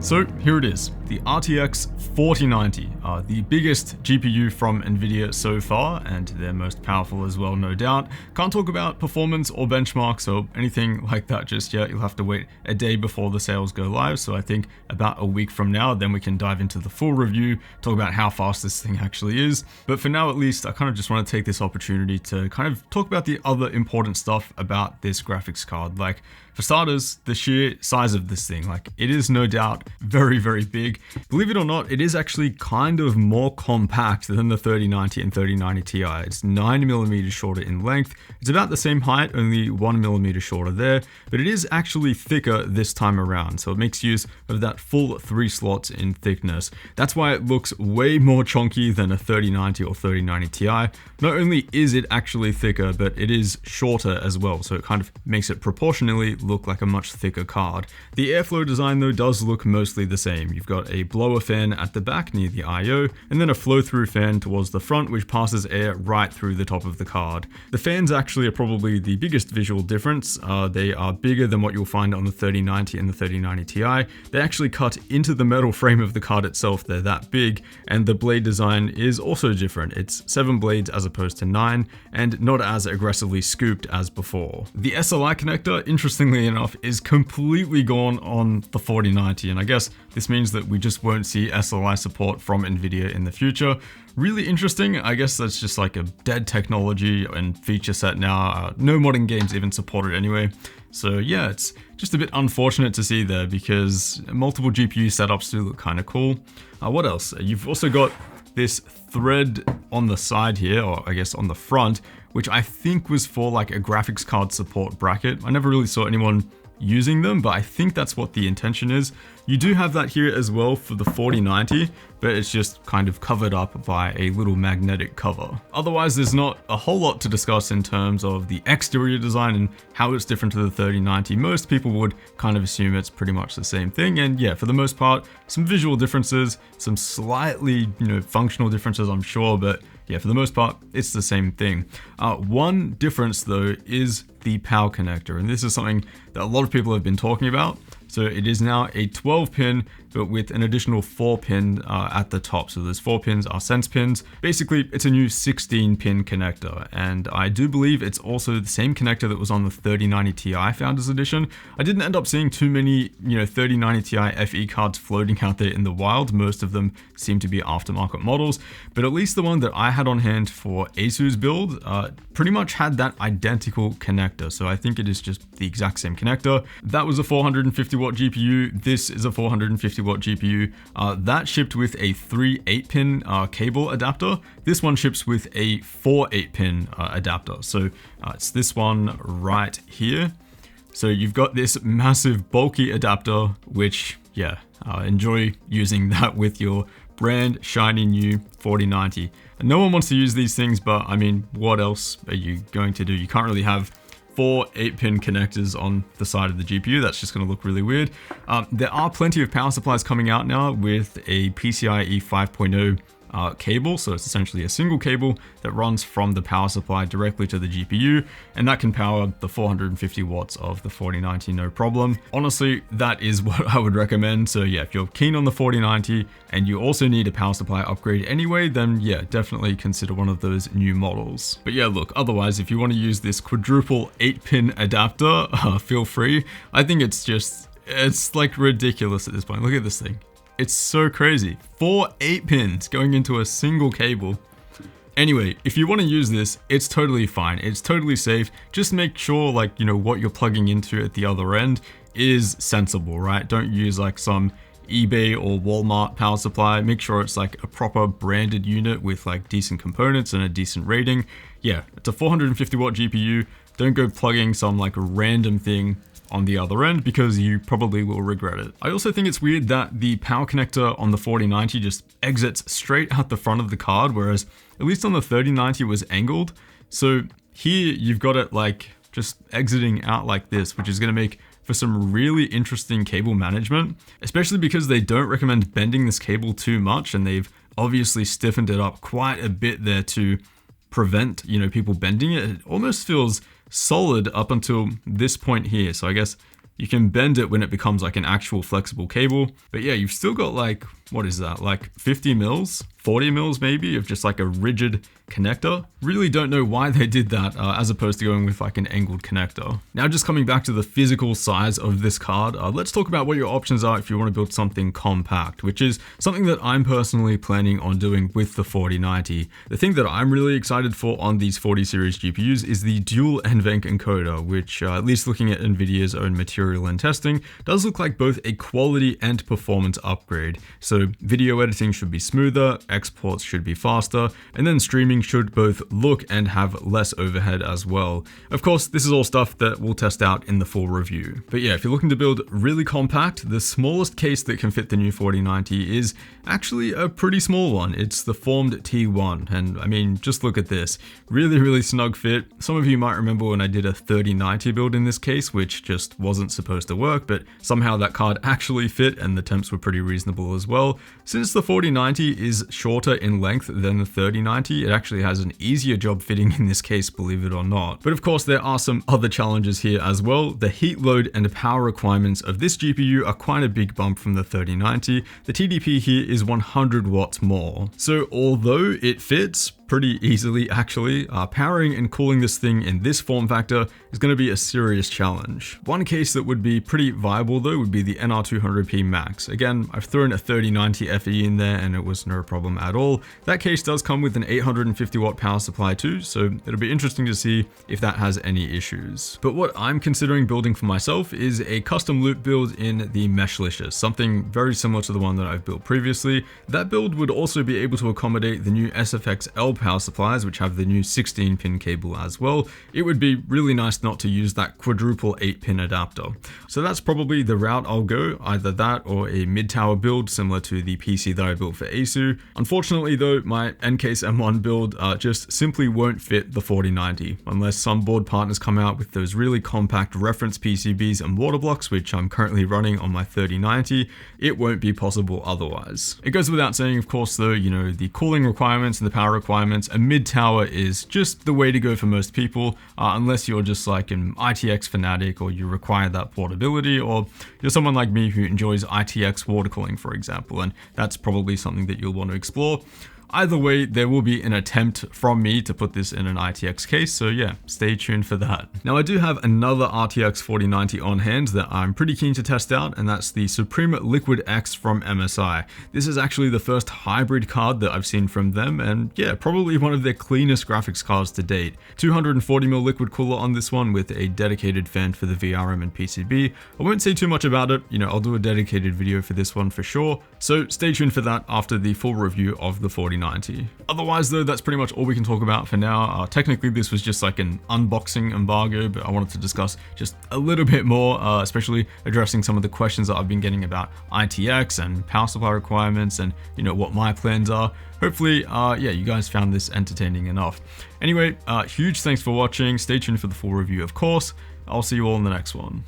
So here it is, the RTX 4090, the biggest GPU from Nvidia so far, and their most powerful as well, no doubt. Can't talk about performance or benchmarks or anything like that just yet. You'll have to wait a day before the sales go live, so I think about a week from now, then we can dive into the full review, talk about how fast this thing actually is. But for now at least, I kind of just want to take this opportunity to kind of talk about the other important stuff about this graphics card. Like, for starters, the sheer size of this thing, like it is no doubt very, very big. Believe it or not, it is actually kind of more compact than the 3090 and 3090 Ti. It's 9mm shorter in length. It's about the same height, only 1mm shorter there, but it is actually thicker this time around. So it makes use of that full 3 slots in thickness. That's why it looks way more chunky than a 3090 or 3090 Ti. Not only is it actually thicker, but it is shorter as well. So it kind of makes it proportionally look like a much thicker card. The airflow design though does look mostly the same. You've got a blower fan at the back near the I/O, and then a flow-through fan towards the front which passes air right through the top of the card. The fans actually are probably the biggest visual difference. They are bigger than what you'll find on the 3090 and the 3090 Ti. They actually cut into the metal frame of the card itself, they're that big, and the blade design is also different. It's 7 blades as opposed to 9, and not as aggressively scooped as before. The SLI connector, interestingly enough, is completely gone on the 4090, and I guess this means that we just won't see SLI support from Nvidia in the future. Really interesting. I guess that's just like a dead technology and feature set now. No modern games even support it anyway. So yeah, it's just a bit unfortunate to see there because multiple GPU setups do look kind of cool. What else? You've also got this thread on the side here, or I guess on the front, which I think was for like a graphics card support bracket. I never really saw anyone using them, but I think that's what the intention is. You do have that here as well for the 4090, but it's just kind of covered up by a little magnetic cover. Otherwise, there's not a whole lot to discuss in terms of the exterior design and how it's different to the 3090. Most people would kind of assume it's pretty much the same thing. And yeah, for the most part, some visual differences, some slightly, functional differences, I'm sure, but yeah, for the most part, it's the same thing. One difference though is the power connector, and this is something that a lot of people have been talking about. So it is now a 12 pin, but with an additional 4 pin at the top. So those 4 pins are sense pins. Basically, it's a new 16 pin connector. And I do believe it's also the same connector that was on the 3090 Ti Founders Edition. I didn't end up seeing too many, 3090 Ti FE cards floating out there in the wild. Most of them seem to be aftermarket models, but at least the one that I had on hand for Asus build pretty much had that identical connector. So I think it is just the exact same connector. That was a 450 watt GPU. This is a 450 watt GPU. That shipped with a 3 8-pin cable adapter. This one ships with a 4 8-pin adapter. So it's this one right here. So you've got this massive bulky adapter, which enjoy using that with your brand shiny new 4090. And no one wants to use these things, but I mean, what else are you going to do? You can't really have 4 8-pin connectors on the side of the GPU. That's just going to look really weird. There are plenty of power supplies coming out now with a PCIe 5.0 cable. So it's essentially a single cable that runs from the power supply directly to the GPU, and that can power the 450 watts of the 4090 no problem. Honestly, that is what I would recommend. So yeah, if you're keen on the 4090 and you also need a power supply upgrade anyway, then yeah, definitely consider one of those new models. But yeah, look, otherwise, if you want to use this quadruple 8-pin adapter, feel free. I think it's like ridiculous at this point. Look at this thing. It's so crazy. 4 8-pins going into a single cable. Anyway, if you want to use this, it's totally fine. It's totally safe. Just make sure what you're plugging into at the other end is sensible, right? Don't use like some eBay or Walmart power supply. Make sure it's like a proper branded unit with like decent components and a decent rating. Yeah, it's a 450 watt GPU. Don't go plugging some like random thing on the other end because you probably will regret it. I also think it's weird that the power connector on the 4090 just exits straight out the front of the card, whereas at least on the 3090 was angled. So here you've got it like just exiting out like this, which is going to make for some really interesting cable management, especially because they don't recommend bending this cable too much, and they've obviously stiffened it up quite a bit there to prevent, people bending it. It almost feels solid up until this point here. So I guess You can bend it when it becomes like an actual flexible cable. But yeah, you've still got like, what is that? Like 50 mils, 40 mils maybe of just like a rigid connector. Really don't know why they did that as opposed to going with like an angled connector. Now just coming back to the physical size of this card, let's talk about what your options are if you want to build something compact, which is something that I'm personally planning on doing with the 4090. The thing that I'm really excited for on these 40 series GPUs is the dual NVENC encoder, which at least looking at Nvidia's own material and testing, does look like both a quality and performance upgrade. So video editing should be smoother, exports should be faster, and then streaming should both look and have less overhead as well. Of course, this is all stuff that we'll test out in the full review. But yeah, if you're looking to build really compact, the smallest case that can fit the new 4090 is actually a pretty small one. It's the formed T1, and I mean, just look at this. Really snug fit. Some of you might remember when I did a 3090 build in this case, which just wasn't supposed to work, but somehow that card actually fit and the temps were pretty reasonable as well. Since the 4090 is shorter in length than the 3090, it actually has an easier job fitting in this case, believe it or not. But of course, there are some other challenges here as well. The heat load and power requirements of this GPU are quite a big bump from the 3090. The TDP here is 100 watts more. So although it fits pretty easily actually, powering and cooling this thing in this form factor is going to be a serious challenge. One case that would be pretty viable though would be the NR200P Max. Again, I've thrown a 3090 FE in there and it was no problem at all. That case does come with an 850 watt power supply too, so it'll be interesting to see if that has any issues. But what I'm considering building for myself is a custom loop build in the Meshlicious, something very similar to the one that I've built previously. That build would also be able to accommodate the new SFX-L power supplies, which have the new 16-pin cable as well. It would be really nice not to use that quadruple 8-pin adapter. So that's probably the route I'll go, either that or a mid-tower build similar to the PC that I built for ASU. Unfortunately though, my Ncase M1 build just simply won't fit the 4090, unless some board partners come out with those really compact reference PCBs and water blocks, which I'm currently running on my 3090. It won't be possible otherwise. It goes without saying, of course, though, you know, the cooling requirements and the power requirements, a mid-tower is just the way to go for most people, unless you're just like an ITX fanatic or you require that portability, or you're someone like me who enjoys ITX water cooling, for example, and that's probably something that you'll want to explore. Either way, there will be an attempt from me to put this in an RTX case, so yeah, stay tuned for that. Now I do have another RTX 4090 on hand that I'm pretty keen to test out, and that's the Supreme Liquid X from MSI. This is actually the first hybrid card that I've seen from them, and yeah, probably one of their cleanest graphics cards to date. 240mm liquid cooler on this one with a dedicated fan for the VRM and PCB. I won't say too much about it, you know, I'll do a dedicated video for this one for sure, so stay tuned for that after the full review of the 4090. Otherwise though, that's pretty much all we can talk about for now. Technically this was just like an unboxing embargo, but I wanted to discuss just a little bit more, especially addressing some of the questions that I've been getting about ITX and power supply requirements and, you know, what my plans are. Hopefully, yeah, you guys found this entertaining enough. Anyway, huge thanks for watching. Stay tuned for the full review, of course. I'll see you all in the next one.